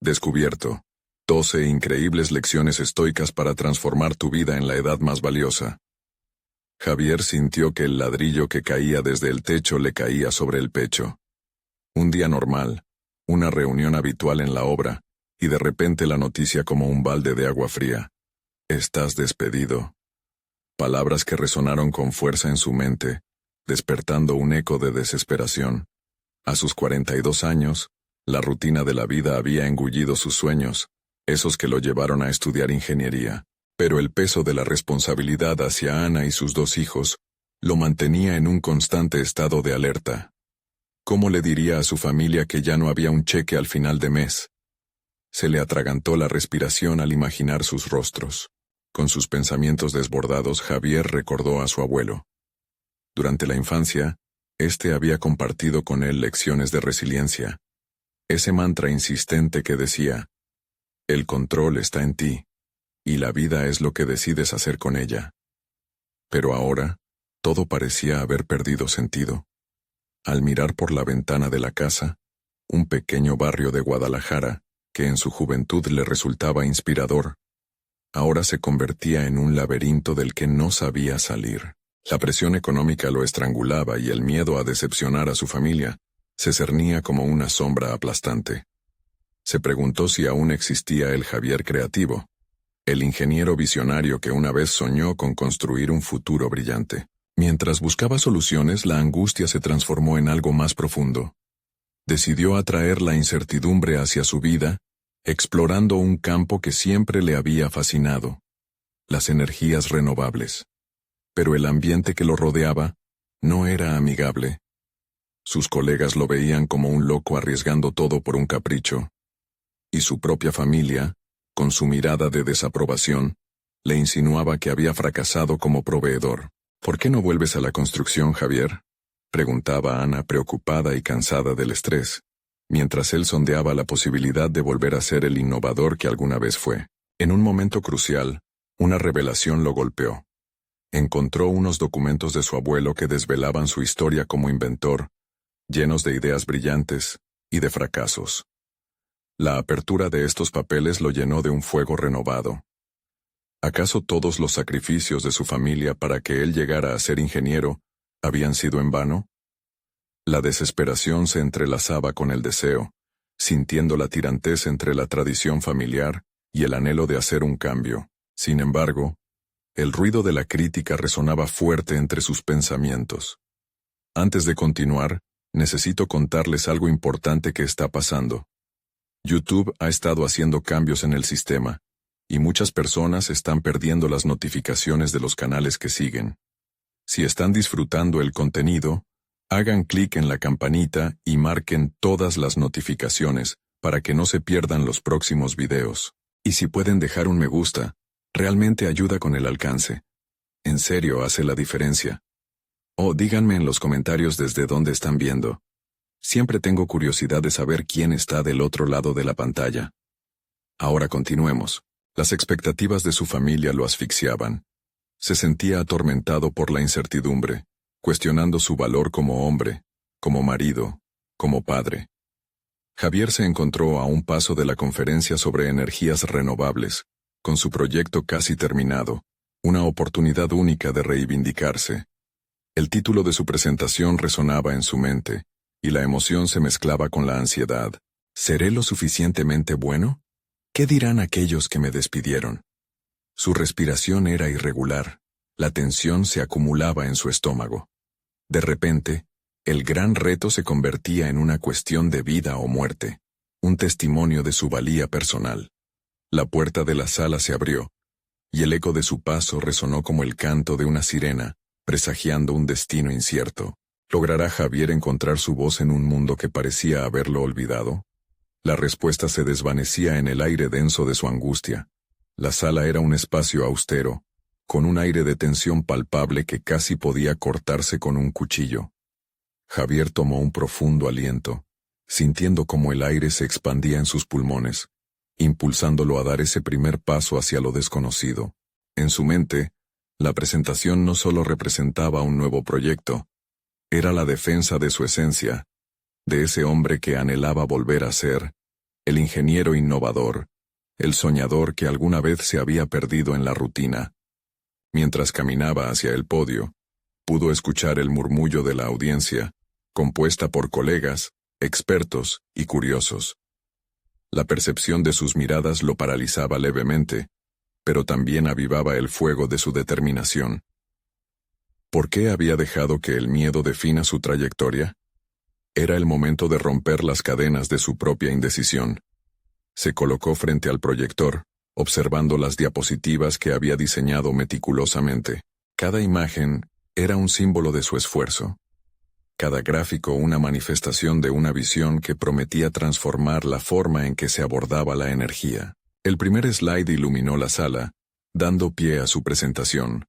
Descubierto. 12 increíbles lecciones estoicas para transformar tu vida en la edad más valiosa. Javier sintió que el ladrillo que caía desde el techo le caía sobre el pecho. Un día normal, una reunión habitual en la obra, y de repente la noticia como un balde de agua fría. Estás despedido. Palabras que resonaron con fuerza en su mente, despertando un eco de desesperación. A sus 42 años, la rutina de la vida había engullido sus sueños, esos que lo llevaron a estudiar ingeniería, pero el peso de la responsabilidad hacia Ana y sus 2 hijos lo mantenía en un constante estado de alerta. ¿Cómo le diría a su familia que ya no había un cheque al final de mes? Se le atragantó la respiración al imaginar sus rostros. Con sus pensamientos desbordados, Javier recordó a su abuelo. Durante la infancia, este había compartido con él lecciones de resiliencia. Ese mantra insistente que decía: el control está en ti, y la vida es lo que decides hacer con ella. Pero ahora, todo parecía haber perdido sentido. Al mirar por la ventana de la casa, un pequeño barrio de Guadalajara, que en su juventud le resultaba inspirador, ahora se convertía en un laberinto del que no sabía salir. La presión económica lo estrangulaba y el miedo a decepcionar a su familia se cernía como una sombra aplastante. Se preguntó si aún existía el Javier creativo, el ingeniero visionario que una vez soñó con construir un futuro brillante. Mientras buscaba soluciones, la angustia se transformó en algo más profundo. Decidió atraer la incertidumbre hacia su vida, explorando un campo que siempre le había fascinado: las energías renovables. Pero el ambiente que lo rodeaba no era amigable. Sus colegas lo veían como un loco arriesgando todo por un capricho. Y su propia familia, con su mirada de desaprobación, le insinuaba que había fracasado como proveedor. ¿Por qué no vuelves a la construcción, Javier?, preguntaba Ana, preocupada y cansada del estrés, mientras él sondeaba la posibilidad de volver a ser el innovador que alguna vez fue. En un momento crucial, una revelación lo golpeó. Encontró unos documentos de su abuelo que desvelaban su historia como inventor, llenos de ideas brillantes y de fracasos. La apertura de estos papeles lo llenó de un fuego renovado. ¿Acaso todos los sacrificios de su familia para que él llegara a ser ingeniero habían sido en vano? La desesperación se entrelazaba con el deseo, sintiendo la tirantez entre la tradición familiar y el anhelo de hacer un cambio. Sin embargo, el ruido de la crítica resonaba fuerte entre sus pensamientos. Antes de continuar, necesito contarles algo importante que está pasando. YouTube ha estado haciendo cambios en el sistema, y muchas personas están perdiendo las notificaciones de los canales que siguen. Si están disfrutando el contenido, hagan clic en la campanita y marquen todas las notificaciones para que no se pierdan los próximos videos. Y si pueden dejar un me gusta, realmente ayuda con el alcance. En serio, hace la diferencia. O díganme en los comentarios desde dónde están viendo. Siempre tengo curiosidad de saber quién está del otro lado de la pantalla. Ahora continuemos. Las expectativas de su familia lo asfixiaban. Se sentía atormentado por la incertidumbre, cuestionando su valor como hombre, como marido, como padre. Javier se encontró a un paso de la conferencia sobre energías renovables, con su proyecto casi terminado, una oportunidad única de reivindicarse. El título de su presentación resonaba en su mente, y la emoción se mezclaba con la ansiedad. ¿Seré lo suficientemente bueno? ¿Qué dirán aquellos que me despidieron? Su respiración era irregular, la tensión se acumulaba en su estómago. De repente, el gran reto se convertía en una cuestión de vida o muerte, un testimonio de su valía personal. La puerta de la sala se abrió, y el eco de su paso resonó como el canto de una sirena, presagiando un destino incierto. ¿Logrará Javier encontrar su voz en un mundo que parecía haberlo olvidado? La respuesta se desvanecía en el aire denso de su angustia. La sala era un espacio austero, con un aire de tensión palpable que casi podía cortarse con un cuchillo. Javier tomó un profundo aliento, sintiendo cómo el aire se expandía en sus pulmones, impulsándolo a dar ese primer paso hacia lo desconocido. En su mente, la presentación no solo representaba un nuevo proyecto, era la defensa de su esencia, de ese hombre que anhelaba volver a ser, el ingeniero innovador, el soñador que alguna vez se había perdido en la rutina. Mientras caminaba hacia el podio, pudo escuchar el murmullo de la audiencia, compuesta por colegas, expertos y curiosos. La percepción de sus miradas lo paralizaba levemente, pero también avivaba el fuego de su determinación. ¿Por qué había dejado que el miedo defina su trayectoria? Era el momento de romper las cadenas de su propia indecisión. Se colocó frente al proyector, observando las diapositivas que había diseñado meticulosamente. Cada imagen era un símbolo de su esfuerzo. Cada gráfico una manifestación de una visión que prometía transformar la forma en que se abordaba la energía. El primer slide iluminó la sala, dando pie a su presentación.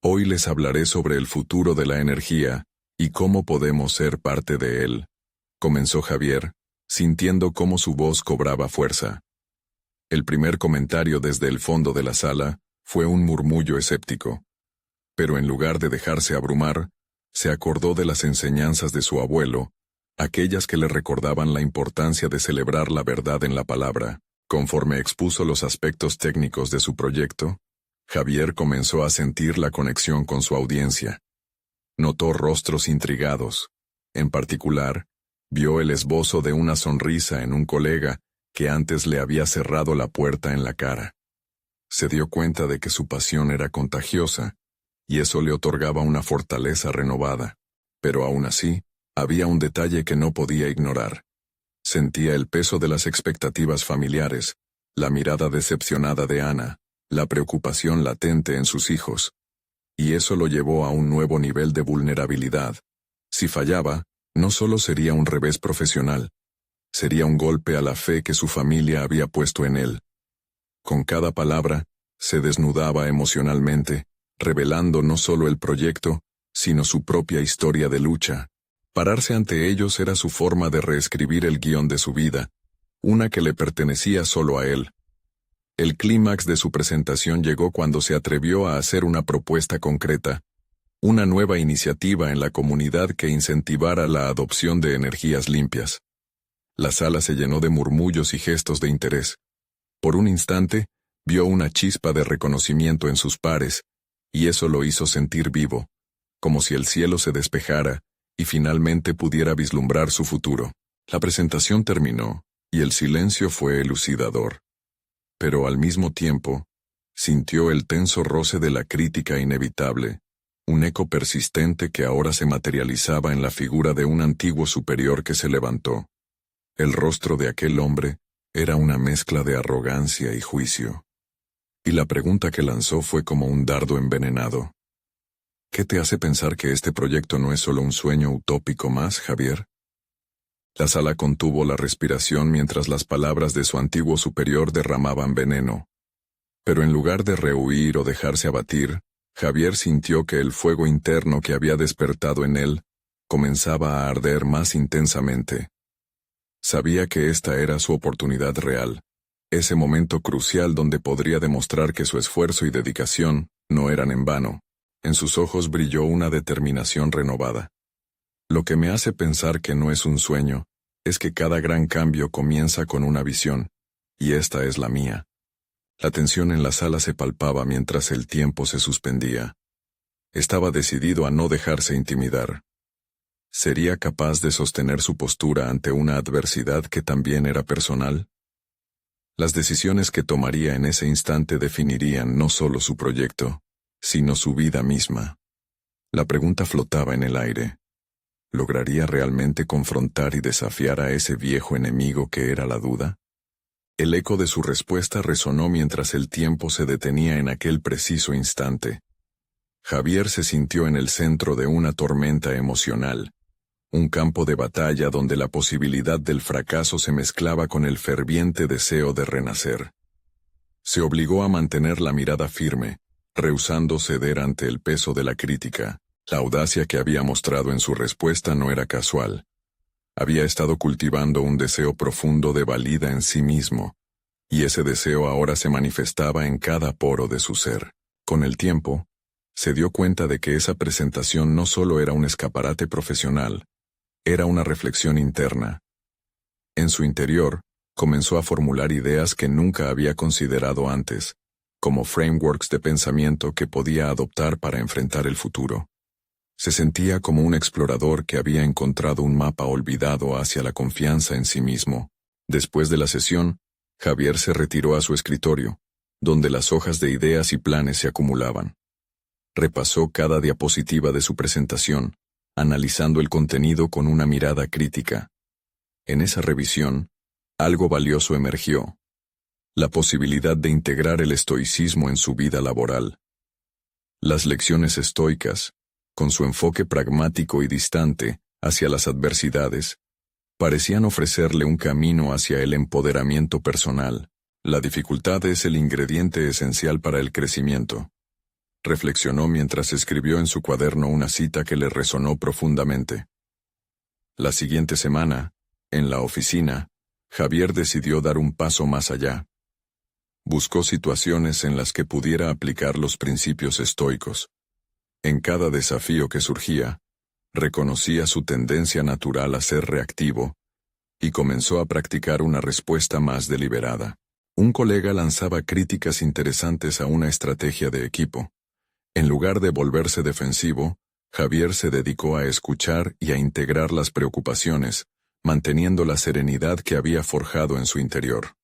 Hoy les hablaré sobre el futuro de la energía y cómo podemos ser parte de él, comenzó Javier, sintiendo cómo su voz cobraba fuerza. El primer comentario desde el fondo de la sala fue un murmullo escéptico. Pero en lugar de dejarse abrumar, se acordó de las enseñanzas de su abuelo, aquellas que le recordaban la importancia de celebrar la verdad en la palabra. Conforme expuso los aspectos técnicos de su proyecto, Javier comenzó a sentir la conexión con su audiencia. Notó rostros intrigados. En particular, vio el esbozo de una sonrisa en un colega que antes le había cerrado la puerta en la cara. Se dio cuenta de que su pasión era contagiosa, y eso le otorgaba una fortaleza renovada. Pero aún así, había un detalle que no podía ignorar. Sentía el peso de las expectativas familiares, la mirada decepcionada de Ana, la preocupación latente en sus hijos. Y eso lo llevó a un nuevo nivel de vulnerabilidad. Si fallaba, no solo sería un revés profesional, sería un golpe a la fe que su familia había puesto en él. Con cada palabra, se desnudaba emocionalmente, revelando no solo el proyecto, sino su propia historia de lucha. Pararse ante ellos era su forma de reescribir el guión de su vida, una que le pertenecía solo a él. El clímax de su presentación llegó cuando se atrevió a hacer una propuesta concreta, una nueva iniciativa en la comunidad que incentivara la adopción de energías limpias. La sala se llenó de murmullos y gestos de interés. Por un instante, vio una chispa de reconocimiento en sus pares, y eso lo hizo sentir vivo, como si el cielo se despejara y finalmente pudiera vislumbrar su futuro. La presentación terminó, y el silencio fue elucidador. Pero al mismo tiempo, sintió el tenso roce de la crítica inevitable, un eco persistente que ahora se materializaba en la figura de un antiguo superior que se levantó. El rostro de aquel hombre era una mezcla de arrogancia y juicio. Y la pregunta que lanzó fue como un dardo envenenado. ¿Qué te hace pensar que este proyecto no es solo un sueño utópico más, Javier? La sala contuvo la respiración mientras las palabras de su antiguo superior derramaban veneno. Pero en lugar de rehuir o dejarse abatir, Javier sintió que el fuego interno que había despertado en él comenzaba a arder más intensamente. Sabía que esta era su oportunidad real, ese momento crucial donde podría demostrar que su esfuerzo y dedicación no eran en vano. En sus ojos brilló una determinación renovada. Lo que me hace pensar que no es un sueño, es que cada gran cambio comienza con una visión, y esta es la mía. La tensión en la sala se palpaba mientras el tiempo se suspendía. Estaba decidido a no dejarse intimidar. ¿Sería capaz de sostener su postura ante una adversidad que también era personal? Las decisiones que tomaría en ese instante definirían no solo su proyecto, sino su vida misma. La pregunta flotaba en el aire. ¿Lograría realmente confrontar y desafiar a ese viejo enemigo que era la duda? El eco de su respuesta resonó mientras el tiempo se detenía en aquel preciso instante. Javier se sintió en el centro de una tormenta emocional, un campo de batalla donde la posibilidad del fracaso se mezclaba con el ferviente deseo de renacer. Se obligó a mantener la mirada firme, rehusando ceder ante el peso de la crítica. La audacia que había mostrado en su respuesta no era casual. Había estado cultivando un deseo profundo de valía en sí mismo, y ese deseo ahora se manifestaba en cada poro de su ser. Con el tiempo, se dio cuenta de que esa presentación no solo era un escaparate profesional, era una reflexión interna. En su interior, comenzó a formular ideas que nunca había considerado antes, como frameworks de pensamiento que podía adoptar para enfrentar el futuro. Se sentía como un explorador que había encontrado un mapa olvidado hacia la confianza en sí mismo. Después de la sesión, Javier se retiró a su escritorio, donde las hojas de ideas y planes se acumulaban. Repasó cada diapositiva de su presentación, analizando el contenido con una mirada crítica. En esa revisión, algo valioso emergió: la posibilidad de integrar el estoicismo en su vida laboral. Las lecciones estoicas, con su enfoque pragmático y distante hacia las adversidades, parecían ofrecerle un camino hacia el empoderamiento personal. La dificultad es el ingrediente esencial para el crecimiento, reflexionó mientras escribió en su cuaderno una cita que le resonó profundamente. La siguiente semana, en la oficina, Javier decidió dar un paso más allá. Buscó situaciones en las que pudiera aplicar los principios estoicos. En cada desafío que surgía, reconocía su tendencia natural a ser reactivo y comenzó a practicar una respuesta más deliberada. Un colega lanzaba críticas interesantes a una estrategia de equipo. En lugar de volverse defensivo, Javier se dedicó a escuchar y a integrar las preocupaciones, manteniendo la serenidad que había forjado en su interior.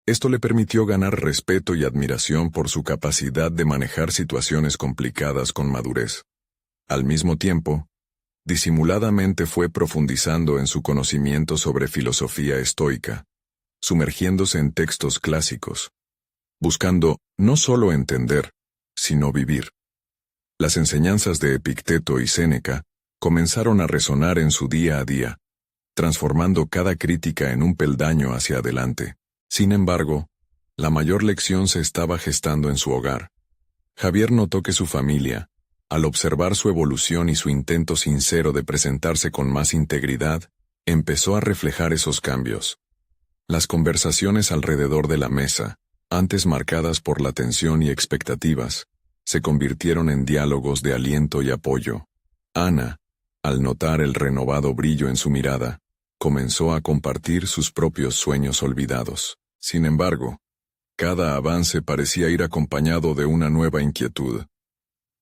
Esto le permitió ganar respeto y admiración por su capacidad de manejar situaciones complicadas con madurez. Al mismo tiempo, disimuladamente fue profundizando en su conocimiento sobre filosofía estoica, sumergiéndose en textos clásicos, buscando no solo entender, sino vivir. Las enseñanzas de Epicteto y Séneca comenzaron a resonar en su día a día, transformando cada crítica en un peldaño hacia adelante. Sin embargo, la mayor lección se estaba gestando en su hogar. Javier notó que su familia, al observar su evolución y su intento sincero de presentarse con más integridad, empezó a reflejar esos cambios. Las conversaciones alrededor de la mesa, antes marcadas por la tensión y expectativas, se convirtieron en diálogos de aliento y apoyo. Ana, al notar el renovado brillo en su mirada, comenzó a compartir sus propios sueños olvidados. Sin embargo, cada avance parecía ir acompañado de una nueva inquietud.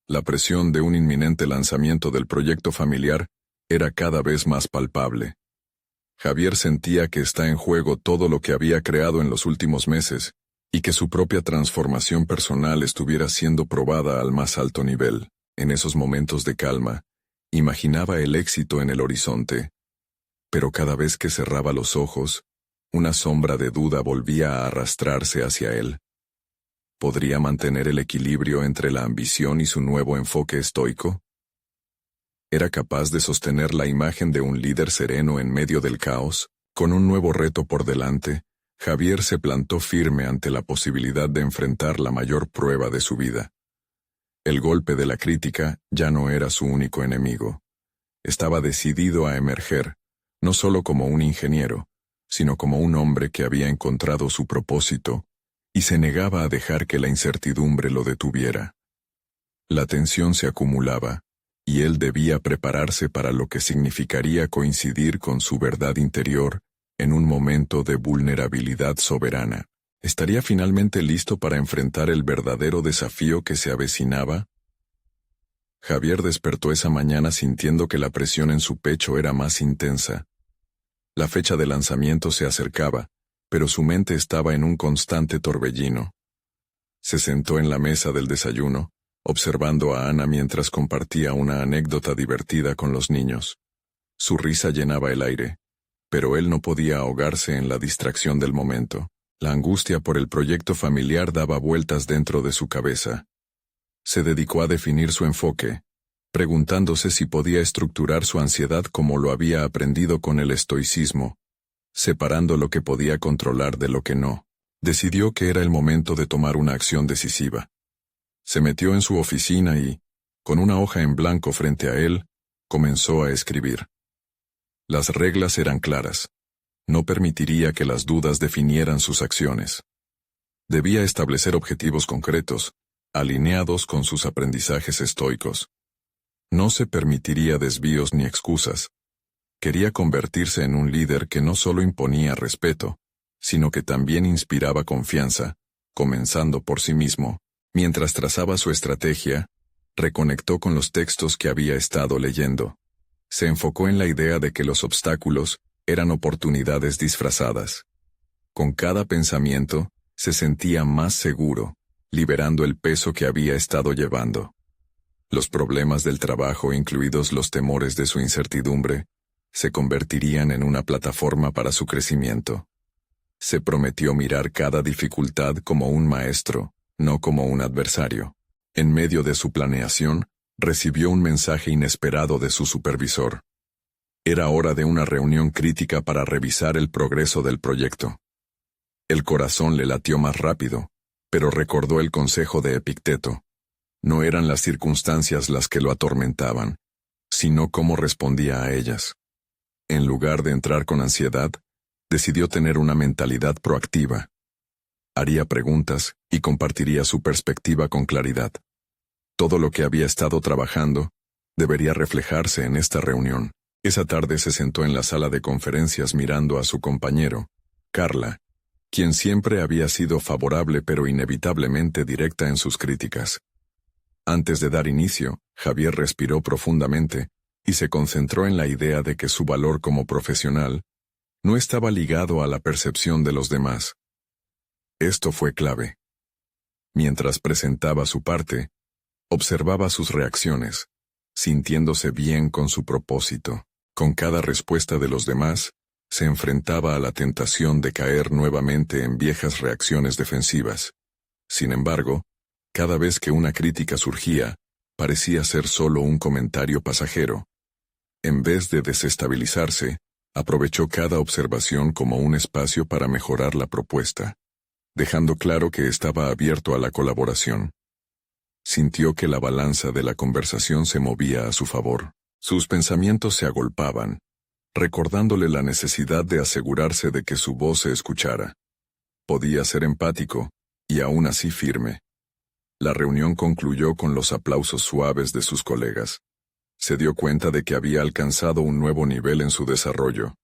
La presión de un inminente lanzamiento del proyecto familiar era cada vez más palpable. Javier sentía que está en juego todo lo que había creado en los últimos meses, y que su propia transformación personal estuviera siendo probada al más alto nivel. En esos momentos de calma, imaginaba el éxito en el horizonte, pero cada vez que cerraba los ojos, una sombra de duda volvía a arrastrarse hacia él. ¿Podría mantener el equilibrio entre la ambición y su nuevo enfoque estoico? ¿Era capaz de sostener la imagen de un líder sereno en medio del caos? Con un nuevo reto por delante, Javier se plantó firme ante la posibilidad de enfrentar la mayor prueba de su vida. El golpe de la crítica ya no era su único enemigo. Estaba decidido a emerger, no solo como un ingeniero, sino como un hombre que había encontrado su propósito y se negaba a dejar que la incertidumbre lo detuviera. La tensión se acumulaba, y él debía prepararse para lo que significaría coincidir con su verdad interior en un momento de vulnerabilidad soberana. ¿Estaría finalmente listo para enfrentar el verdadero desafío que se avecinaba? Javier despertó esa mañana sintiendo que la presión en su pecho era más intensa. La fecha de lanzamiento se acercaba, pero su mente estaba en un constante torbellino. Se sentó en la mesa del desayuno, observando a Ana mientras compartía una anécdota divertida con los niños. Su risa llenaba el aire, pero él no podía ahogarse en la distracción del momento. La angustia por el proyecto familiar daba vueltas dentro de su cabeza. Se dedicó a definir su enfoque, preguntándose si podía estructurar su ansiedad como lo había aprendido con el estoicismo, separando lo que podía controlar de lo que no. Decidió que era el momento de tomar una acción decisiva. Se metió en su oficina y, con una hoja en blanco frente a él, comenzó a escribir. Las reglas eran claras. No permitiría que las dudas definieran sus acciones. Debía establecer objetivos concretos, alineados con sus aprendizajes estoicos. No se permitiría desvíos ni excusas. Quería convertirse en un líder que no solo imponía respeto, sino que también inspiraba confianza, comenzando por sí mismo. Mientras trazaba su estrategia, reconectó con los textos que había estado leyendo. Se enfocó en la idea de que los obstáculos eran oportunidades disfrazadas. Con cada pensamiento, se sentía más seguro, liberando el peso que había estado llevando. Los problemas del trabajo, incluidos los temores de su incertidumbre, se convertirían en una plataforma para su crecimiento. Se prometió mirar cada dificultad como un maestro, no como un adversario. En medio de su planeación, recibió un mensaje inesperado de su supervisor. Era hora de una reunión crítica para revisar el progreso del proyecto. El corazón le latió más rápido, pero recordó el consejo de Epicteto. No eran las circunstancias las que lo atormentaban, sino cómo respondía a ellas. En lugar de entrar con ansiedad, decidió tener una mentalidad proactiva. Haría preguntas y compartiría su perspectiva con claridad. Todo lo que había estado trabajando debería reflejarse en esta reunión. Esa tarde se sentó en la sala de conferencias mirando a su compañero, Carla, quien siempre había sido favorable pero inevitablemente directa en sus críticas. Antes de dar inicio, Javier respiró profundamente y se concentró en la idea de que su valor como profesional no estaba ligado a la percepción de los demás. Esto fue clave. Mientras presentaba su parte, observaba sus reacciones, sintiéndose bien con su propósito. Con cada respuesta de los demás, se enfrentaba a la tentación de caer nuevamente en viejas reacciones defensivas. Sin embargo, cada vez que una crítica surgía, parecía ser solo un comentario pasajero. En vez de desestabilizarse, aprovechó cada observación como un espacio para mejorar la propuesta, dejando claro que estaba abierto a la colaboración. Sintió que la balanza de la conversación se movía a su favor. Sus pensamientos se agolpaban, recordándole la necesidad de asegurarse de que su voz se escuchara. Podía ser empático, y aún así firme. La reunión concluyó con los aplausos suaves de sus colegas. Se dio cuenta de que había alcanzado un nuevo nivel en su desarrollo.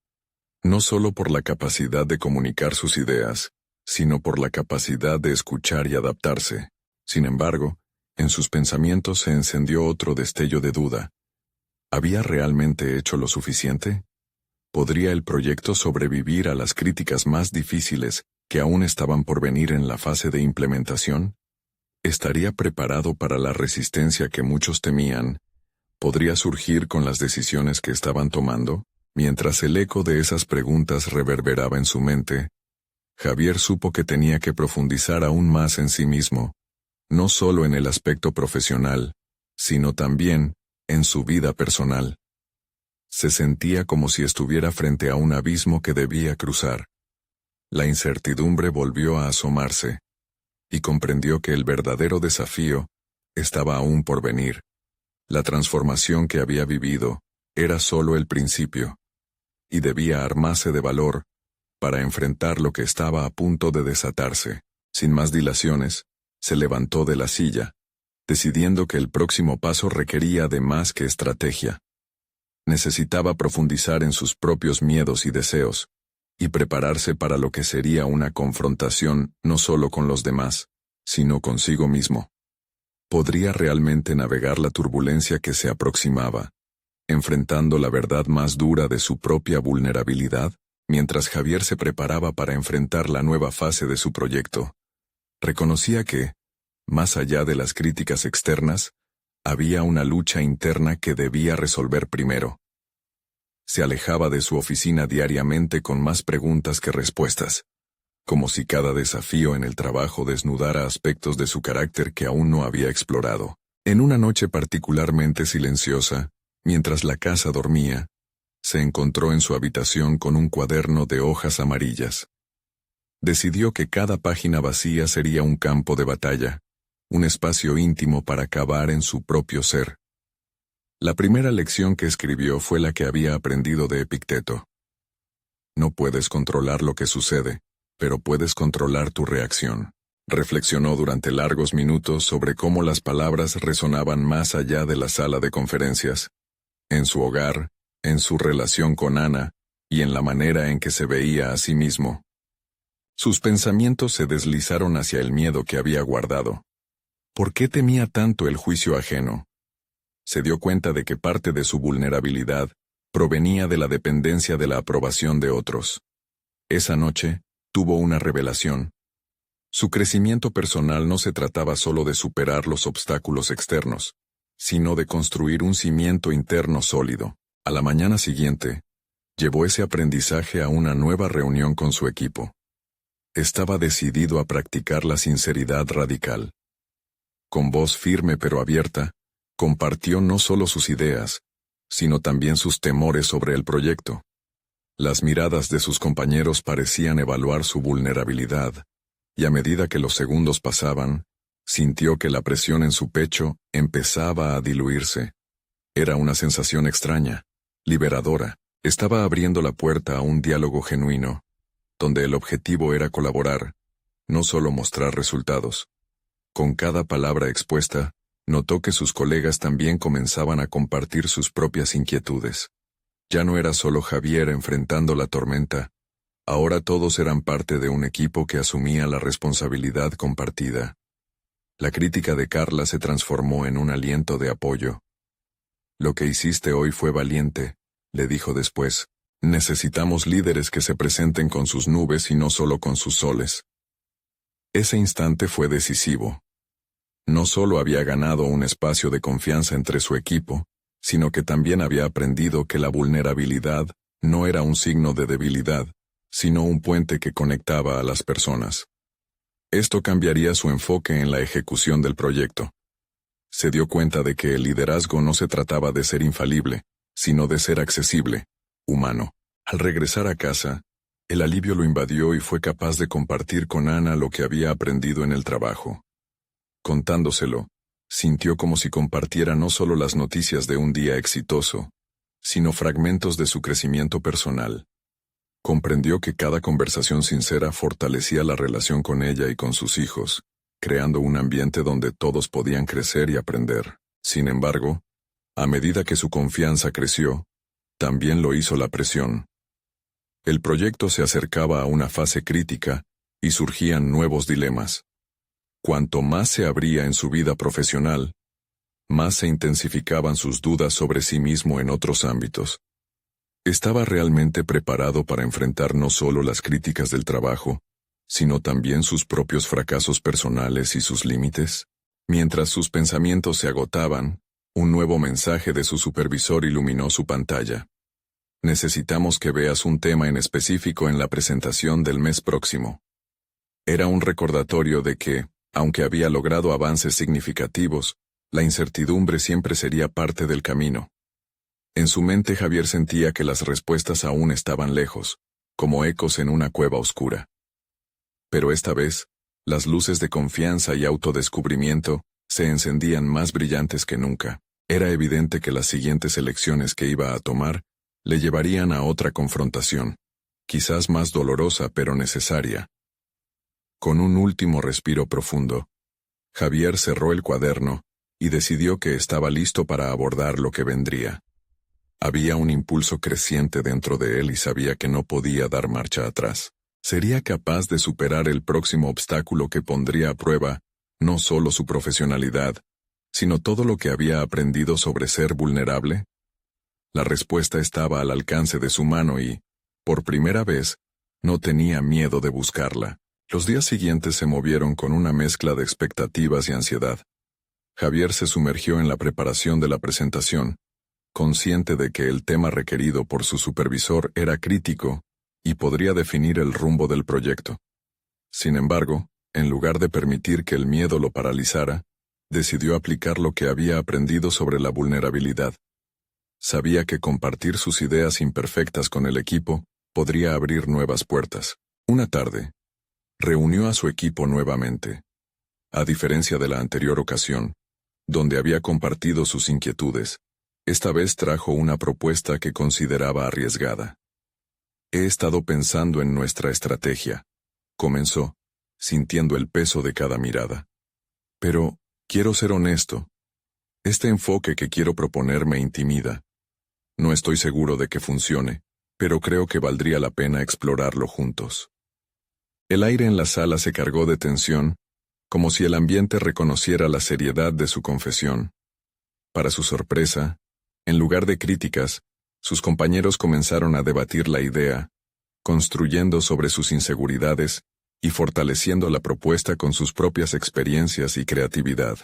No solo por la capacidad de comunicar sus ideas, sino por la capacidad de escuchar y adaptarse. Sin embargo, en sus pensamientos se encendió otro destello de duda. ¿Había realmente hecho lo suficiente? ¿Podría el proyecto sobrevivir a las críticas más difíciles que aún estaban por venir en la fase de implementación? ¿Estaría preparado para la resistencia que muchos temían? ¿Podría surgir con las decisiones que estaban tomando? Mientras el eco de esas preguntas reverberaba en su mente, Javier supo que tenía que profundizar aún más en sí mismo, no solo en el aspecto profesional, sino también en su vida personal. Se sentía como si estuviera frente a un abismo que debía cruzar. La incertidumbre volvió a asomarse, y comprendió que el verdadero desafío estaba aún por venir. La transformación que había vivido era solo el principio, y debía armarse de valor para enfrentar lo que estaba a punto de desatarse. Sin más dilaciones, se levantó de la silla, decidiendo que el próximo paso requería de más que estrategia. Necesitaba profundizar en sus propios miedos y deseos, y prepararse para lo que sería una confrontación no solo con los demás, sino consigo mismo. ¿Podría realmente navegar la turbulencia que se aproximaba, enfrentando la verdad más dura de su propia vulnerabilidad? Mientras Javier se preparaba para enfrentar la nueva fase de su proyecto, reconocía que, más allá de las críticas externas, había una lucha interna que debía resolver primero. Se alejaba de su oficina diariamente con más preguntas que respuestas, como si cada desafío en el trabajo desnudara aspectos de su carácter que aún no había explorado. En una noche particularmente silenciosa, mientras la casa dormía, se encontró en su habitación con un cuaderno de hojas amarillas. Decidió que cada página vacía sería un campo de batalla, un espacio íntimo para cavar en su propio ser. La primera lección que escribió fue la que había aprendido de Epicteto. No puedes controlar lo que sucede, pero puedes controlar tu reacción. Reflexionó durante largos minutos sobre cómo las palabras resonaban más allá de la sala de conferencias, en su hogar, en su relación con Ana, y en la manera en que se veía a sí mismo. Sus pensamientos se deslizaron hacia el miedo que había guardado. ¿Por qué temía tanto el juicio ajeno? Se dio cuenta de que parte de su vulnerabilidad provenía de la dependencia de la aprobación de otros. Esa noche, tuvo una revelación. Su crecimiento personal no se trataba solo de superar los obstáculos externos, sino de construir un cimiento interno sólido. A la mañana siguiente, llevó ese aprendizaje a una nueva reunión con su equipo. Estaba decidido a practicar la sinceridad radical. Con voz firme pero abierta, compartió no solo sus ideas, sino también sus temores sobre el proyecto. Las miradas de sus compañeros parecían evaluar su vulnerabilidad, y a medida que los segundos pasaban, sintió que la presión en su pecho empezaba a diluirse. Era una sensación extraña, liberadora. Estaba abriendo la puerta a un diálogo genuino, donde el objetivo era colaborar, no solo mostrar resultados. Con cada palabra expuesta, notó que sus colegas también comenzaban a compartir sus propias inquietudes. Ya no era solo Javier enfrentando la tormenta, ahora todos eran parte de un equipo que asumía la responsabilidad compartida. La crítica de Carla se transformó en un aliento de apoyo. «Lo que hiciste hoy fue valiente», le dijo después. «Necesitamos líderes que se presenten con sus nubes y no solo con sus soles». Ese instante fue decisivo. No solo había ganado un espacio de confianza entre su equipo, sino que también había aprendido que la vulnerabilidad no era un signo de debilidad, sino un puente que conectaba a las personas. Esto cambiaría su enfoque en la ejecución del proyecto. Se dio cuenta de que el liderazgo no se trataba de ser infalible, sino de ser accesible, humano. Al regresar a casa, el alivio lo invadió y fue capaz de compartir con Ana lo que había aprendido en el trabajo. Contándoselo, sintió como si compartiera no solo las noticias de un día exitoso, sino fragmentos de su crecimiento personal. Comprendió que cada conversación sincera fortalecía la relación con ella y con sus hijos, creando un ambiente donde todos podían crecer y aprender. Sin embargo, a medida que su confianza creció, también lo hizo la presión. El proyecto se acercaba a una fase crítica y surgían nuevos dilemas. Cuanto más se abría en su vida profesional, más se intensificaban sus dudas sobre sí mismo en otros ámbitos. ¿Estaba realmente preparado para enfrentar no solo las críticas del trabajo, sino también sus propios fracasos personales y sus límites? Mientras sus pensamientos se agotaban, un nuevo mensaje de su supervisor iluminó su pantalla. «Necesitamos que veas un tema en específico en la presentación del mes próximo». Era un recordatorio de que, aunque había logrado avances significativos, la incertidumbre siempre sería parte del camino. En su mente Javier sentía que las respuestas aún estaban lejos, como ecos en una cueva oscura. Pero esta vez, las luces de confianza y autodescubrimiento se encendían más brillantes que nunca. Era evidente que las siguientes elecciones que iba a tomar le llevarían a otra confrontación, quizás más dolorosa pero necesaria. Con un último respiro profundo, Javier cerró el cuaderno y decidió que estaba listo para abordar lo que vendría. Había un impulso creciente dentro de él y sabía que no podía dar marcha atrás. ¿Sería capaz de superar el próximo obstáculo que pondría a prueba no solo su profesionalidad, sino todo lo que había aprendido sobre ser vulnerable? La respuesta estaba al alcance de su mano y, por primera vez, no tenía miedo de buscarla. Los días siguientes se movieron con una mezcla de expectativas y ansiedad. Javier se sumergió en la preparación de la presentación, consciente de que el tema requerido por su supervisor era crítico y podría definir el rumbo del proyecto. Sin embargo, en lugar de permitir que el miedo lo paralizara, decidió aplicar lo que había aprendido sobre la vulnerabilidad. Sabía que compartir sus ideas imperfectas con el equipo podría abrir nuevas puertas. Una tarde, reunió a su equipo nuevamente. A diferencia de la anterior ocasión, donde había compartido sus inquietudes, esta vez trajo una propuesta que consideraba arriesgada. «He estado pensando en nuestra estrategia», comenzó, sintiendo el peso de cada mirada. «Pero, quiero ser honesto. Este enfoque que quiero proponer me intimida. No estoy seguro de que funcione, pero creo que valdría la pena explorarlo juntos». El aire en la sala se cargó de tensión, como si el ambiente reconociera la seriedad de su confesión. Para su sorpresa, en lugar de críticas, sus compañeros comenzaron a debatir la idea, construyendo sobre sus inseguridades y fortaleciendo la propuesta con sus propias experiencias y creatividad.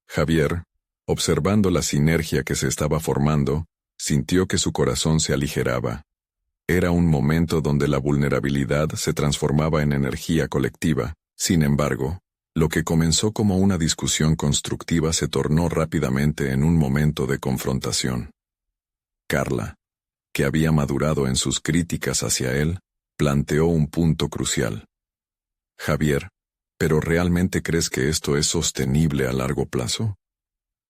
Javier, observando la sinergia que se estaba formando, sintió que su corazón se aligeraba. Era un momento donde la vulnerabilidad se transformaba en energía colectiva. Sin embargo, lo que comenzó como una discusión constructiva se tornó rápidamente en un momento de confrontación. Carla, que había madurado en sus críticas hacia él, planteó un punto crucial. Javier, ¿pero realmente crees que esto es sostenible a largo plazo?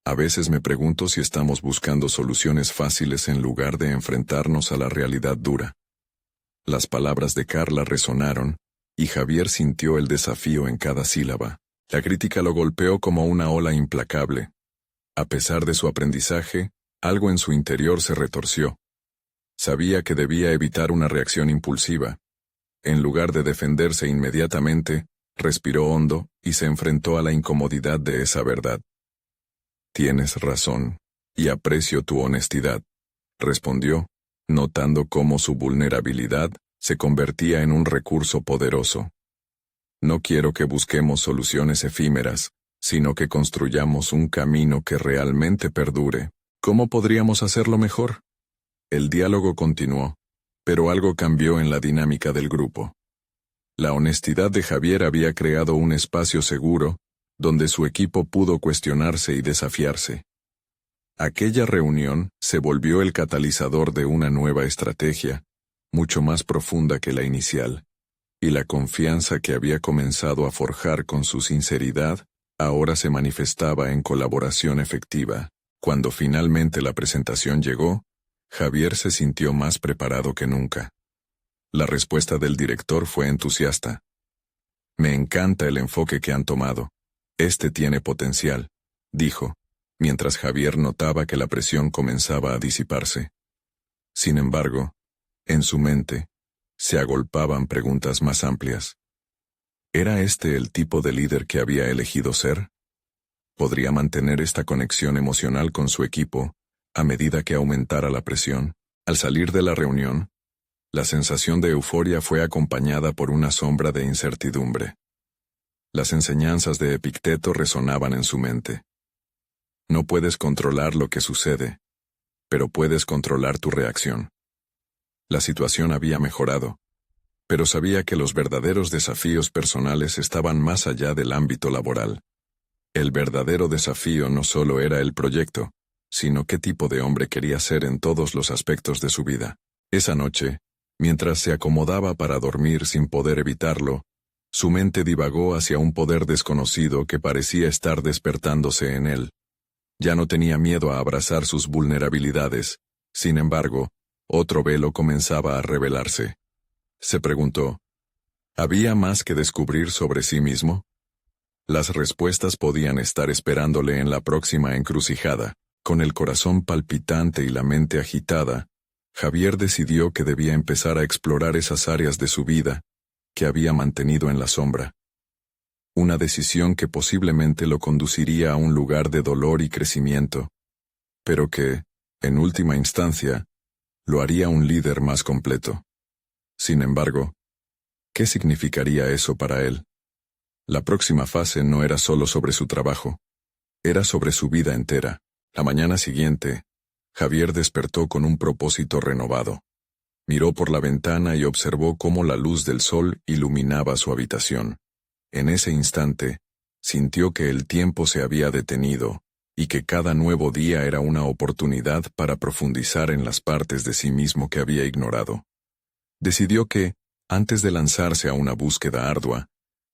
A veces me pregunto si estamos buscando soluciones fáciles en lugar de enfrentarnos a la realidad dura. Las palabras de Carla resonaron, y Javier sintió el desafío en cada sílaba. La crítica lo golpeó como una ola implacable. A pesar de su aprendizaje, algo en su interior se retorció. Sabía que debía evitar una reacción impulsiva. En lugar de defenderse inmediatamente, respiró hondo y se enfrentó a la incomodidad de esa verdad. «Tienes razón, y aprecio tu honestidad», respondió, notando cómo su vulnerabilidad se convertía en un recurso poderoso. «No quiero que busquemos soluciones efímeras, sino que construyamos un camino que realmente perdure. ¿Cómo podríamos hacerlo mejor?». El diálogo continuó, pero algo cambió en la dinámica del grupo. La honestidad de Javier había creado un espacio seguro, donde su equipo pudo cuestionarse y desafiarse. Aquella reunión se volvió el catalizador de una nueva estrategia, mucho más profunda que la inicial, y la confianza que había comenzado a forjar con su sinceridad, ahora se manifestaba en colaboración efectiva. Cuando finalmente la presentación llegó, Javier se sintió más preparado que nunca. La respuesta del director fue entusiasta. «Me encanta el enfoque que han tomado. Este tiene potencial», dijo, mientras Javier notaba que la presión comenzaba a disiparse. Sin embargo, en su mente, se agolpaban preguntas más amplias. ¿Era este el tipo de líder que había elegido ser? ¿Podría mantener esta conexión emocional con su equipo a medida que aumentara la presión? Al salir de la reunión, la sensación de euforia fue acompañada por una sombra de incertidumbre. Las enseñanzas de Epicteto resonaban en su mente. No puedes controlar lo que sucede, pero puedes controlar tu reacción. La situación había mejorado, pero sabía que los verdaderos desafíos personales estaban más allá del ámbito laboral. El verdadero desafío no solo era el proyecto, sino qué tipo de hombre quería ser en todos los aspectos de su vida. Esa noche, mientras se acomodaba para dormir sin poder evitarlo, su mente divagó hacia un poder desconocido que parecía estar despertándose en él. Ya no tenía miedo a abrazar sus vulnerabilidades. Sin embargo, otro velo comenzaba a revelarse. Se preguntó, ¿había más que descubrir sobre sí mismo? Las respuestas podían estar esperándole en la próxima encrucijada. Con el corazón palpitante y la mente agitada, Javier decidió que debía empezar a explorar esas áreas de su vida que había mantenido en la sombra. Una decisión que posiblemente lo conduciría a un lugar de dolor y crecimiento, pero que, en última instancia, lo haría un líder más completo. Sin embargo, ¿qué significaría eso para él? La próxima fase no era solo sobre su trabajo, era sobre su vida entera. La mañana siguiente, Javier despertó con un propósito renovado. Miró por la ventana y observó cómo la luz del sol iluminaba su habitación. En ese instante, sintió que el tiempo se había detenido, y que cada nuevo día era una oportunidad para profundizar en las partes de sí mismo que había ignorado. Decidió que, antes de lanzarse a una búsqueda ardua,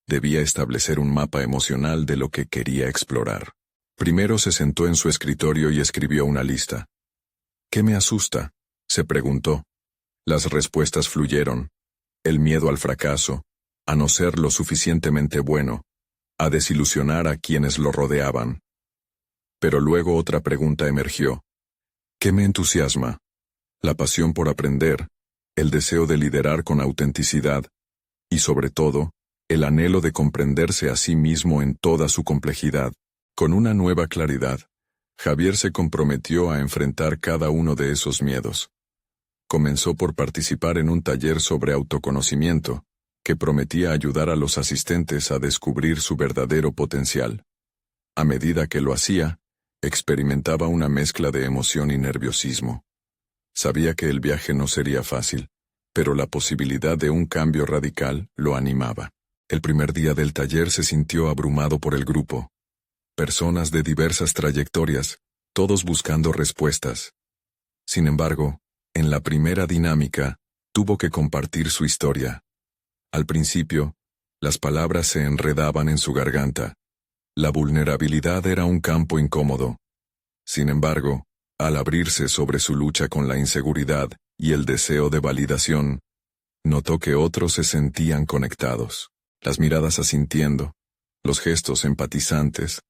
debía establecer un mapa emocional de lo que quería explorar. Primero se sentó en su escritorio y escribió una lista. «¿Qué me asusta?», se preguntó. Las respuestas fluyeron. El miedo al fracaso, a no ser lo suficientemente bueno, a desilusionar a quienes lo rodeaban. Pero luego otra pregunta emergió. «¿Qué me entusiasma?». La pasión por aprender, el deseo de liderar con autenticidad, y sobre todo, el anhelo de comprenderse a sí mismo en toda su complejidad. Con una nueva claridad, Javier se comprometió a enfrentar cada uno de esos miedos. Comenzó por participar en un taller sobre autoconocimiento, que prometía ayudar a los asistentes a descubrir su verdadero potencial. A medida que lo hacía, experimentaba una mezcla de emoción y nerviosismo. Sabía que el viaje no sería fácil, pero la posibilidad de un cambio radical lo animaba. El primer día del taller se sintió abrumado por el grupo. Personas de diversas trayectorias, todos buscando respuestas. Sin embargo, en la primera dinámica, tuvo que compartir su historia. Al principio, las palabras se enredaban en su garganta. La vulnerabilidad era un campo incómodo. Sin embargo, al abrirse sobre su lucha con la inseguridad y el deseo de validación, notó que otros se sentían conectados. Las miradas asintiendo, los gestos empatizantes,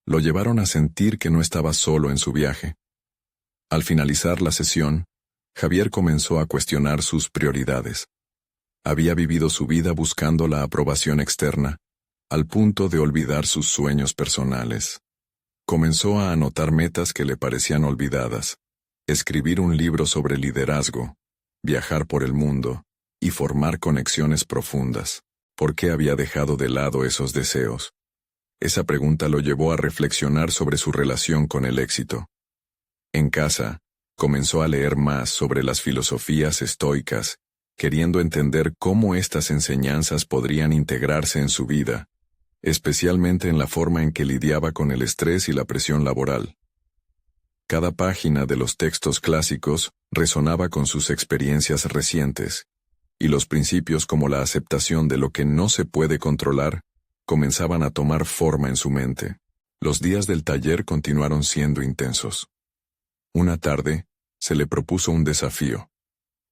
lo llevaron a sentir que no estaba solo en su viaje. Al finalizar la sesión, Javier comenzó a cuestionar sus prioridades. Había vivido su vida buscando la aprobación externa, al punto de olvidar sus sueños personales. Comenzó a anotar metas que le parecían olvidadas, escribir un libro sobre liderazgo, viajar por el mundo y formar conexiones profundas. ¿Por qué había dejado de lado esos deseos? Esa pregunta lo llevó a reflexionar sobre su relación con el éxito. En casa, comenzó a leer más sobre las filosofías estoicas, queriendo entender cómo estas enseñanzas podrían integrarse en su vida, especialmente en la forma en que lidiaba con el estrés y la presión laboral. Cada página de los textos clásicos resonaba con sus experiencias recientes, y los principios como la aceptación de lo que no se puede controlar comenzaban a tomar forma en su mente. Los días del taller continuaron siendo intensos. Una tarde, se le propuso un desafío: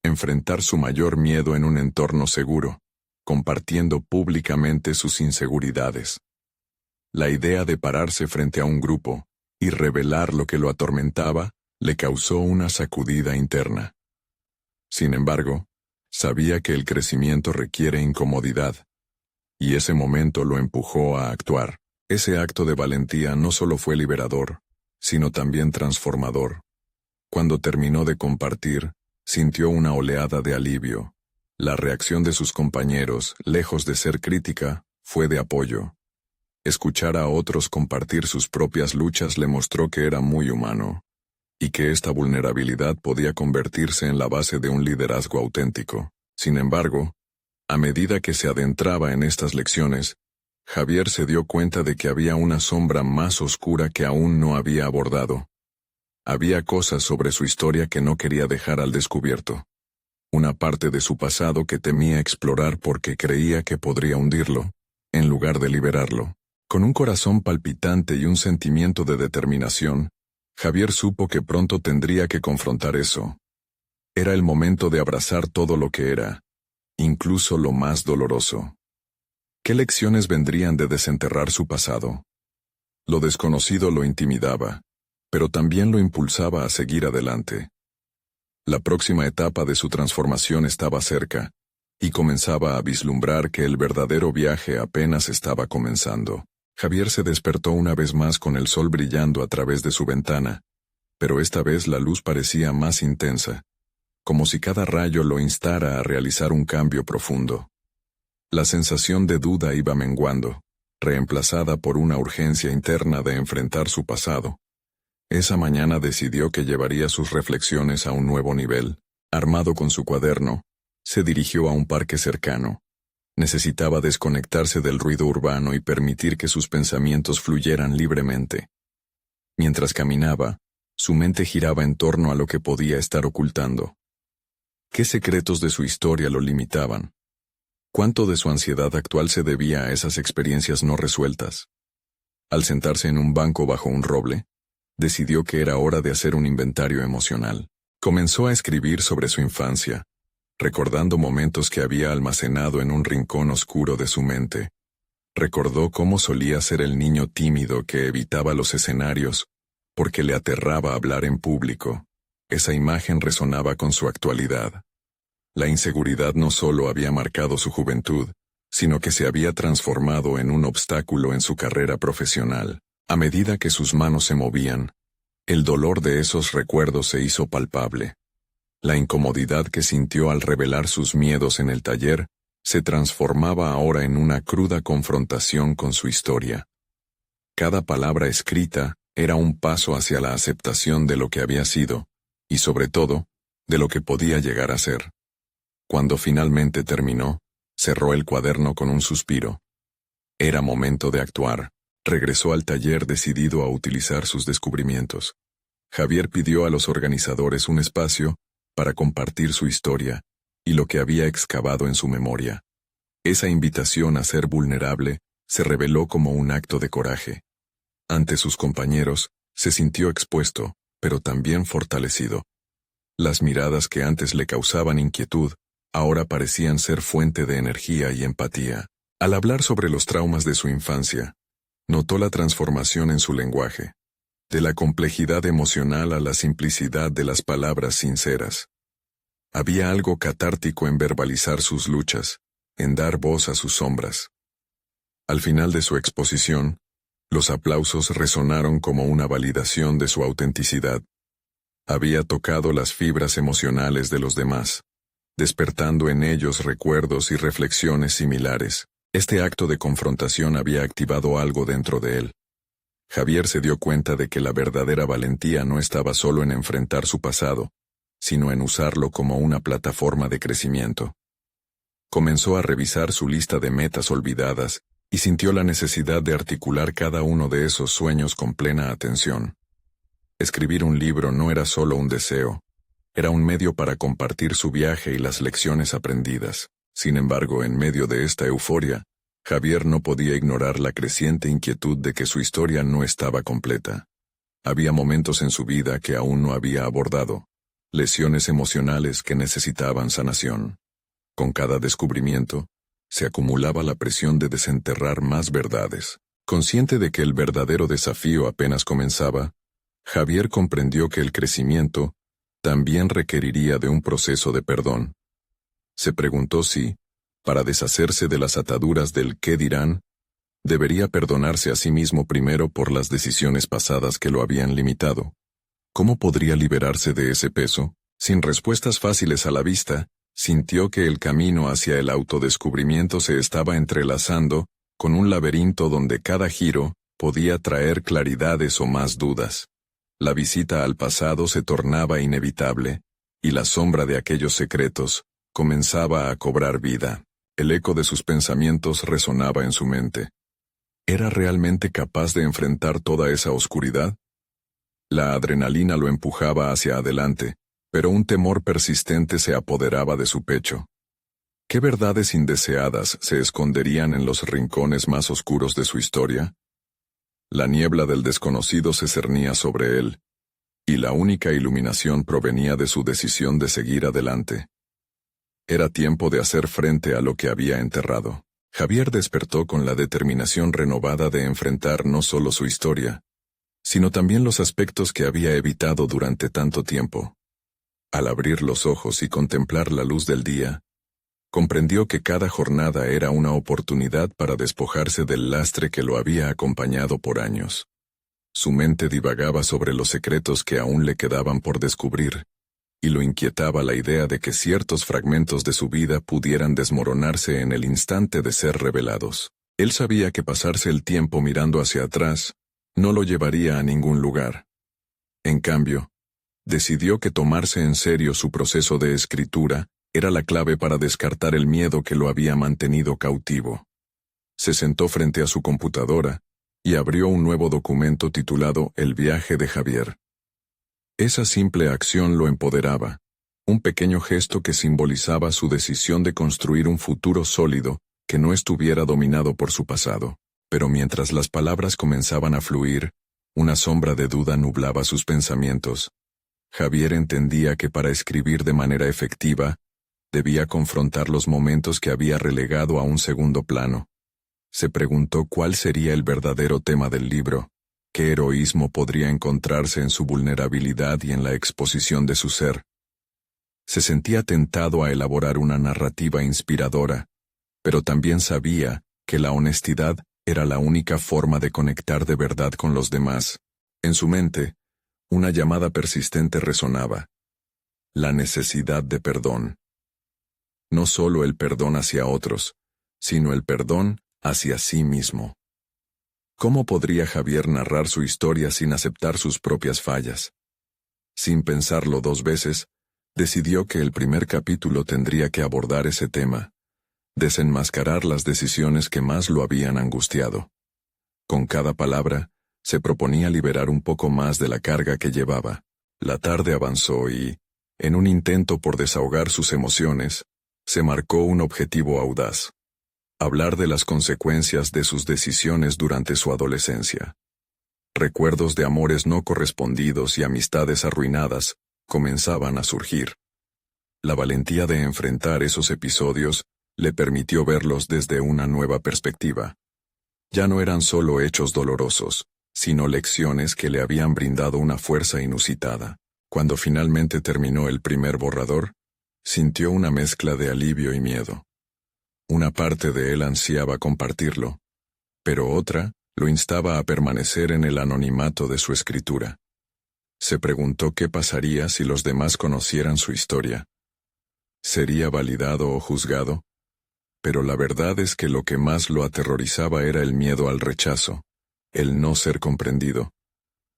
enfrentar su mayor miedo en un entorno seguro, compartiendo públicamente sus inseguridades. La idea de pararse frente a un grupo y revelar lo que lo atormentaba le causó una sacudida interna. Sin embargo, sabía que el crecimiento requiere incomodidad, y ese momento lo empujó a actuar. Ese acto de valentía no solo fue liberador, sino también transformador. Cuando terminó de compartir, sintió una oleada de alivio. La reacción de sus compañeros, lejos de ser crítica, fue de apoyo. Escuchar a otros compartir sus propias luchas le mostró que era muy humano, y que esta vulnerabilidad podía convertirse en la base de un liderazgo auténtico. Sin embargo, a medida que se adentraba en estas lecciones, Javier se dio cuenta de que había una sombra más oscura que aún no había abordado. Había cosas sobre su historia que no quería dejar al descubierto. Una parte de su pasado que temía explorar porque creía que podría hundirlo, en lugar de liberarlo. Con un corazón palpitante y un sentimiento de determinación, Javier supo que pronto tendría que confrontar eso. Era el momento de abrazar todo lo que era, incluso lo más doloroso. ¿Qué lecciones vendrían de desenterrar su pasado? Lo desconocido lo intimidaba, pero también lo impulsaba a seguir adelante. La próxima etapa de su transformación estaba cerca, y comenzaba a vislumbrar que el verdadero viaje apenas estaba comenzando. Javier se despertó una vez más con el sol brillando a través de su ventana, pero esta vez la luz parecía más intensa, como si cada rayo lo instara a realizar un cambio profundo. La sensación de duda iba menguando, reemplazada por una urgencia interna de enfrentar su pasado. Esa mañana decidió que llevaría sus reflexiones a un nuevo nivel. Armado con su cuaderno, se dirigió a un parque cercano. Necesitaba desconectarse del ruido urbano y permitir que sus pensamientos fluyeran libremente. Mientras caminaba, su mente giraba en torno a lo que podía estar ocultando. ¿Qué secretos de su historia lo limitaban? ¿Cuánto de su ansiedad actual se debía a esas experiencias no resueltas? Al sentarse en un banco bajo un roble, decidió que era hora de hacer un inventario emocional. Comenzó a escribir sobre su infancia, recordando momentos que había almacenado en un rincón oscuro de su mente. Recordó cómo solía ser el niño tímido que evitaba los escenarios, porque le aterraba hablar en público. Esa imagen resonaba con su actualidad. La inseguridad no solo había marcado su juventud, sino que se había transformado en un obstáculo en su carrera profesional. A medida que sus manos se movían, el dolor de esos recuerdos se hizo palpable. La incomodidad que sintió al revelar sus miedos en el taller se transformaba ahora en una cruda confrontación con su historia. Cada palabra escrita era un paso hacia la aceptación de lo que había sido, y sobre todo, de lo que podía llegar a ser. Cuando finalmente terminó, cerró el cuaderno con un suspiro. Era momento de actuar. Regresó al taller decidido a utilizar sus descubrimientos. Javier pidió a los organizadores un espacio para compartir su historia y lo que había excavado en su memoria. Esa invitación a ser vulnerable se reveló como un acto de coraje. Ante sus compañeros, se sintió expuesto, pero también fortalecido. Las miradas que antes le causaban inquietud, ahora parecían ser fuente de energía y empatía. Al hablar sobre los traumas de su infancia, notó la transformación en su lenguaje, de la complejidad emocional a la simplicidad de las palabras sinceras. Había algo catártico en verbalizar sus luchas, en dar voz a sus sombras. Al final de su exposición, los aplausos resonaron como una validación de su autenticidad. Había tocado las fibras emocionales de los demás, despertando en ellos recuerdos y reflexiones similares. Este acto de confrontación había activado algo dentro de él. Javier se dio cuenta de que la verdadera valentía no estaba solo en enfrentar su pasado, sino en usarlo como una plataforma de crecimiento. Comenzó a revisar su lista de metas olvidadas y sintió la necesidad de articular cada uno de esos sueños con plena atención. Escribir un libro no era solo un deseo, era un medio para compartir su viaje y las lecciones aprendidas. Sin embargo, en medio de esta euforia, Javier no podía ignorar la creciente inquietud de que su historia no estaba completa. Había momentos en su vida que aún no había abordado, lesiones emocionales que necesitaban sanación. Con cada descubrimiento, se acumulaba la presión de desenterrar más verdades. Consciente de que el verdadero desafío apenas comenzaba, Javier comprendió que el crecimiento también requeriría de un proceso de perdón. Se preguntó si, para deshacerse de las ataduras del qué dirán, debería perdonarse a sí mismo primero por las decisiones pasadas que lo habían limitado. ¿Cómo podría liberarse de ese peso? Sin respuestas fáciles a la vista, sintió que el camino hacia el autodescubrimiento se estaba entrelazando con un laberinto donde cada giro podía traer claridades o más dudas. La visita al pasado se tornaba inevitable, y la sombra de aquellos secretos comenzaba a cobrar vida. El eco de sus pensamientos resonaba en su mente. ¿Era realmente capaz de enfrentar toda esa oscuridad? La adrenalina lo empujaba hacia adelante, pero un temor persistente se apoderaba de su pecho. ¿Qué verdades indeseadas se esconderían en los rincones más oscuros de su historia? La niebla del desconocido se cernía sobre él, y la única iluminación provenía de su decisión de seguir adelante. Era tiempo de hacer frente a lo que había enterrado. Javier despertó con la determinación renovada de enfrentar no solo su historia, sino también los aspectos que había evitado durante tanto tiempo. Al abrir los ojos y contemplar la luz del día, comprendió que cada jornada era una oportunidad para despojarse del lastre que lo había acompañado por años. Su mente divagaba sobre los secretos que aún le quedaban por descubrir, y lo inquietaba la idea de que ciertos fragmentos de su vida pudieran desmoronarse en el instante de ser revelados. Él sabía que pasarse el tiempo mirando hacia atrás no lo llevaría a ningún lugar. En cambio, decidió que tomarse en serio su proceso de escritura era la clave para descartar el miedo que lo había mantenido cautivo. Se sentó frente a su computadora y abrió un nuevo documento titulado El viaje de Javier. Esa simple acción lo empoderaba, un pequeño gesto que simbolizaba su decisión de construir un futuro sólido que no estuviera dominado por su pasado. Pero mientras las palabras comenzaban a fluir, una sombra de duda nublaba sus pensamientos. Javier entendía que para escribir de manera efectiva, debía confrontar los momentos que había relegado a un segundo plano. Se preguntó cuál sería el verdadero tema del libro. ¿Qué heroísmo podría encontrarse en su vulnerabilidad y en la exposición de su ser? Se sentía tentado a elaborar una narrativa inspiradora, pero también sabía que la honestidad era la única forma de conectar de verdad con los demás. En su mente, una llamada persistente resonaba: la necesidad de perdón. No solo el perdón hacia otros, sino el perdón hacia sí mismo. ¿Cómo podría Javier narrar su historia sin aceptar sus propias fallas? Sin pensarlo 2 veces, decidió que el primer capítulo tendría que abordar ese tema: desenmascarar las decisiones que más lo habían angustiado. Con cada palabra, se proponía liberar un poco más de la carga que llevaba. La tarde avanzó y, en un intento por desahogar sus emociones, se marcó un objetivo audaz: hablar de las consecuencias de sus decisiones durante su adolescencia. Recuerdos de amores no correspondidos y amistades arruinadas comenzaban a surgir. La valentía de enfrentar esos episodios le permitió verlos desde una nueva perspectiva. Ya no eran solo hechos dolorosos, sino lecciones que le habían brindado una fuerza inusitada. Cuando finalmente terminó el primer borrador, sintió una mezcla de alivio y miedo. Una parte de él ansiaba compartirlo, pero otra lo instaba a permanecer en el anonimato de su escritura. Se preguntó qué pasaría si los demás conocieran su historia. ¿Sería validado o juzgado? Pero la verdad es que lo que más lo aterrorizaba era el miedo al rechazo, el no ser comprendido.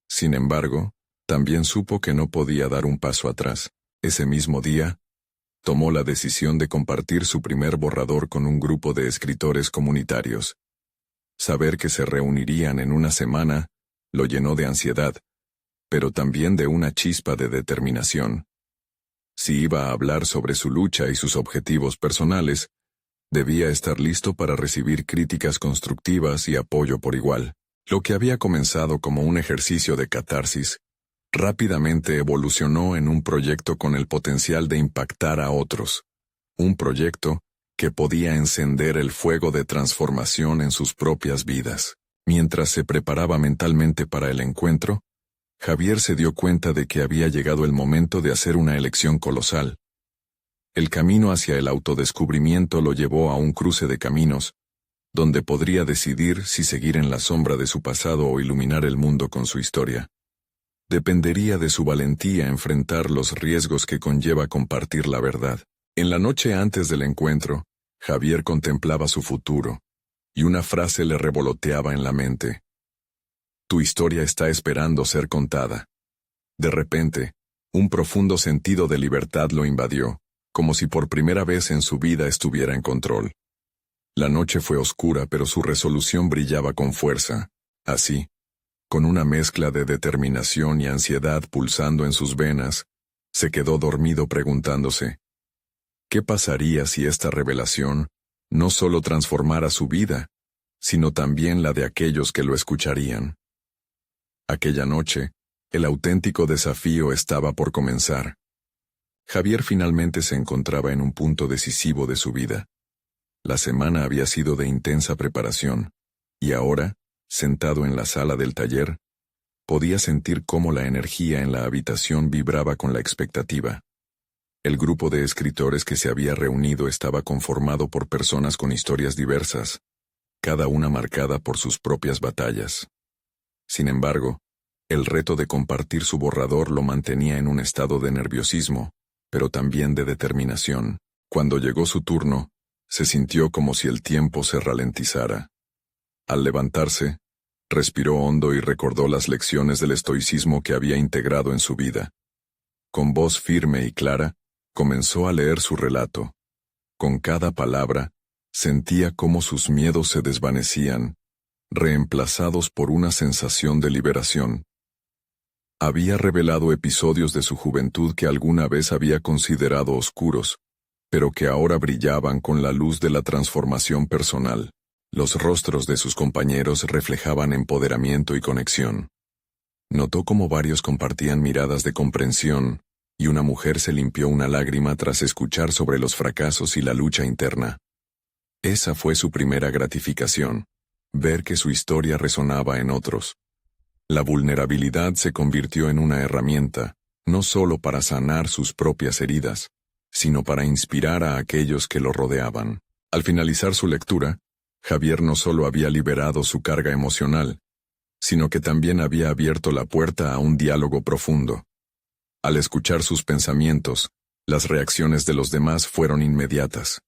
Sin embargo, también supo que no podía dar un paso atrás. Ese mismo día, tomó la decisión de compartir su primer borrador con un grupo de escritores comunitarios. Saber que se reunirían en una semana lo llenó de ansiedad, pero también de una chispa de determinación. Si iba a hablar sobre su lucha y sus objetivos personales, debía estar listo para recibir críticas constructivas y apoyo por igual. Lo que había comenzado como un ejercicio de catarsis, rápidamente evolucionó en un proyecto con el potencial de impactar a otros. Un proyecto que podía encender el fuego de transformación en sus propias vidas. Mientras se preparaba mentalmente para el encuentro, Javier se dio cuenta de que había llegado el momento de hacer una elección colosal. El camino hacia el autodescubrimiento lo llevó a un cruce de caminos, donde podría decidir si seguir en la sombra de su pasado o iluminar el mundo con su historia. Dependería de su valentía enfrentar los riesgos que conlleva compartir la verdad. En la noche antes del encuentro, Javier contemplaba su futuro, y una frase le revoloteaba en la mente: tu historia está esperando ser contada. De repente, un profundo sentido de libertad lo invadió, como si por primera vez en su vida estuviera en control. La noche fue oscura, pero su resolución brillaba con fuerza. Así, con una mezcla de determinación y ansiedad pulsando en sus venas, se quedó dormido preguntándose: ¿qué pasaría si esta revelación no solo transformara su vida, sino también la de aquellos que lo escucharían? Aquella noche, el auténtico desafío estaba por comenzar. Javier finalmente se encontraba en un punto decisivo de su vida. La semana había sido de intensa preparación, y ahora, sentado en la sala del taller, podía sentir cómo la energía en la habitación vibraba con la expectativa. El grupo de escritores que se había reunido estaba conformado por personas con historias diversas, cada una marcada por sus propias batallas. Sin embargo, el reto de compartir su borrador lo mantenía en un estado de nerviosismo, pero también de determinación. Cuando llegó su turno, se sintió como si el tiempo se ralentizara. Al levantarse, respiró hondo y recordó las lecciones del estoicismo que había integrado en su vida. Con voz firme y clara, comenzó a leer su relato. Con cada palabra, sentía cómo sus miedos se desvanecían, reemplazados por una sensación de liberación. Había revelado episodios de su juventud que alguna vez había considerado oscuros, pero que ahora brillaban con la luz de la transformación personal. Los rostros de sus compañeros reflejaban empoderamiento y conexión. Notó cómo varios compartían miradas de comprensión, y una mujer se limpió una lágrima tras escuchar sobre los fracasos y la lucha interna. Esa fue su primera gratificación, ver que su historia resonaba en otros. La vulnerabilidad se convirtió en una herramienta, no solo para sanar sus propias heridas, sino para inspirar a aquellos que lo rodeaban. Al finalizar su lectura, Javier no solo había liberado su carga emocional, sino que también había abierto la puerta a un diálogo profundo. Al escuchar sus pensamientos, las reacciones de los demás fueron inmediatas.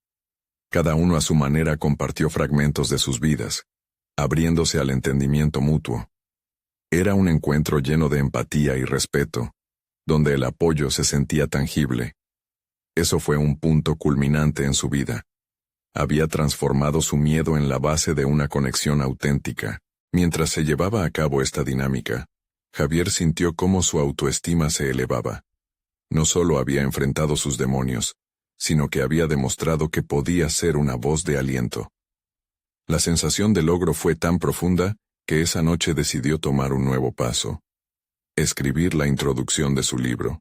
Cada uno a su manera compartió fragmentos de sus vidas, abriéndose al entendimiento mutuo. Era un encuentro lleno de empatía y respeto, donde el apoyo se sentía tangible. Eso fue un punto culminante en su vida. Había transformado su miedo en la base de una conexión auténtica. Mientras se llevaba a cabo esta dinámica, Javier sintió cómo su autoestima se elevaba. No solo había enfrentado sus demonios, sino que había demostrado que podía ser una voz de aliento. La sensación de logro fue tan profunda que esa noche decidió tomar un nuevo paso: escribir la introducción de su libro.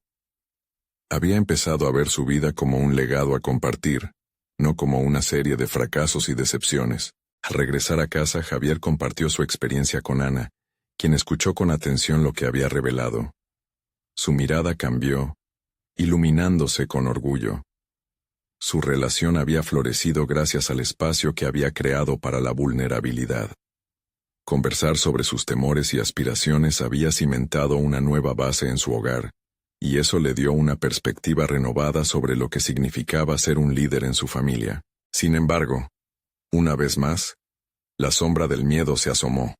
Había empezado a ver su vida como un legado a compartir, no como una serie de fracasos y decepciones. Al regresar a casa, Javier compartió su experiencia con Ana, quien escuchó con atención lo que había revelado. Su mirada cambió, iluminándose con orgullo. Su relación había florecido gracias al espacio que había creado para la vulnerabilidad. Conversar sobre sus temores y aspiraciones había cimentado una nueva base en su hogar, y eso le dio una perspectiva renovada sobre lo que significaba ser un líder en su familia. Sin embargo, una vez más, la sombra del miedo se asomó.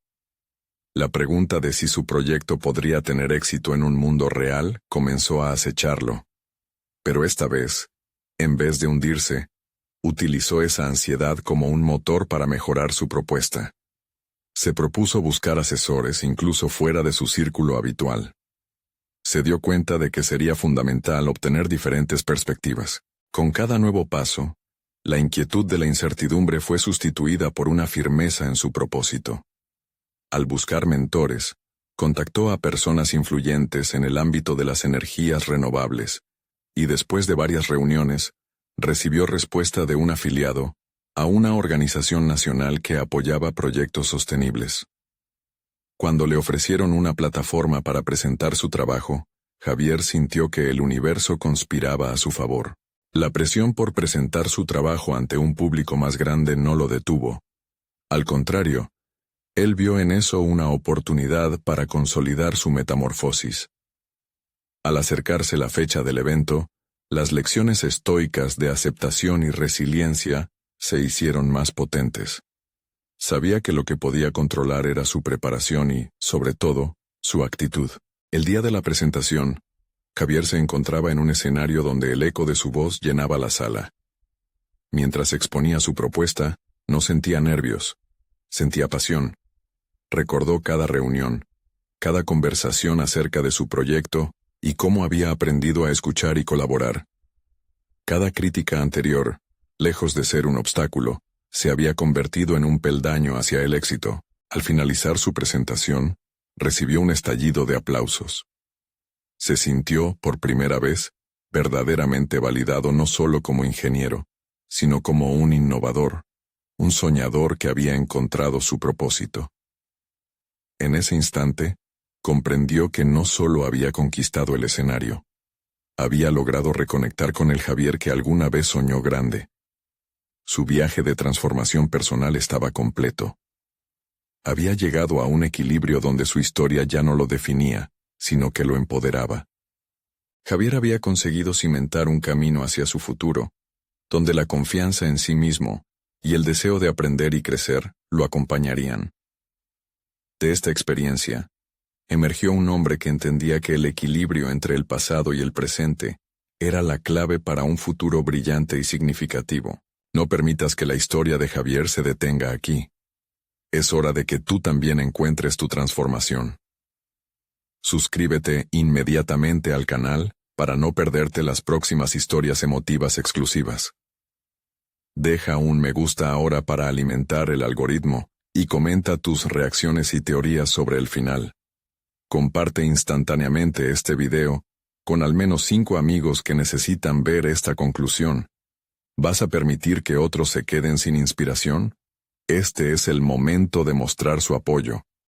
La pregunta de si su proyecto podría tener éxito en un mundo real comenzó a acecharlo. Pero esta vez, en vez de hundirse, utilizó esa ansiedad como un motor para mejorar su propuesta. Se propuso buscar asesores incluso fuera de su círculo habitual. Se dio cuenta de que sería fundamental obtener diferentes perspectivas. Con cada nuevo paso, la inquietud de la incertidumbre fue sustituida por una firmeza en su propósito. Al buscar mentores, contactó a personas influyentes en el ámbito de las energías renovables, y después de varias reuniones, recibió respuesta de un afiliado a una organización nacional que apoyaba proyectos sostenibles. Cuando le ofrecieron una plataforma para presentar su trabajo, Javier sintió que el universo conspiraba a su favor. La presión por presentar su trabajo ante un público más grande no lo detuvo. Al contrario, él vio en eso una oportunidad para consolidar su metamorfosis. Al acercarse la fecha del evento, las lecciones estoicas de aceptación y resiliencia se hicieron más potentes. Sabía que lo que podía controlar era su preparación y, sobre todo, su actitud. El día de la presentación, Javier se encontraba en un escenario donde el eco de su voz llenaba la sala. Mientras exponía su propuesta, no sentía nervios, sentía pasión. Recordó cada reunión, cada conversación acerca de su proyecto y cómo había aprendido a escuchar y colaborar. Cada crítica anterior, lejos de ser un obstáculo, se había convertido en un peldaño hacia el éxito. Al finalizar su presentación, recibió un estallido de aplausos. Se sintió, por primera vez, verdaderamente validado no solo como ingeniero, sino como un innovador, un soñador que había encontrado su propósito. En ese instante, comprendió que no solo había conquistado el escenario, había logrado reconectar con el Javier que alguna vez soñó grande. Su viaje de transformación personal estaba completo. Había llegado a un equilibrio donde su historia ya no lo definía, sino que lo empoderaba. Javier había conseguido cimentar un camino hacia su futuro, donde la confianza en sí mismo y el deseo de aprender y crecer lo acompañarían. De esta experiencia, emergió un hombre que entendía que el equilibrio entre el pasado y el presente era la clave para un futuro brillante y significativo. No permitas que la historia de Javier se detenga aquí. Es hora de que tú también encuentres tu transformación. Suscríbete inmediatamente al canal para no perderte las próximas historias emotivas exclusivas. Deja un me gusta ahora para alimentar el algoritmo y comenta tus reacciones y teorías sobre el final. Comparte instantáneamente este video con al menos 5 amigos que necesitan ver esta conclusión. ¿Vas a permitir que otros se queden sin inspiración? Este es el momento de mostrar su apoyo.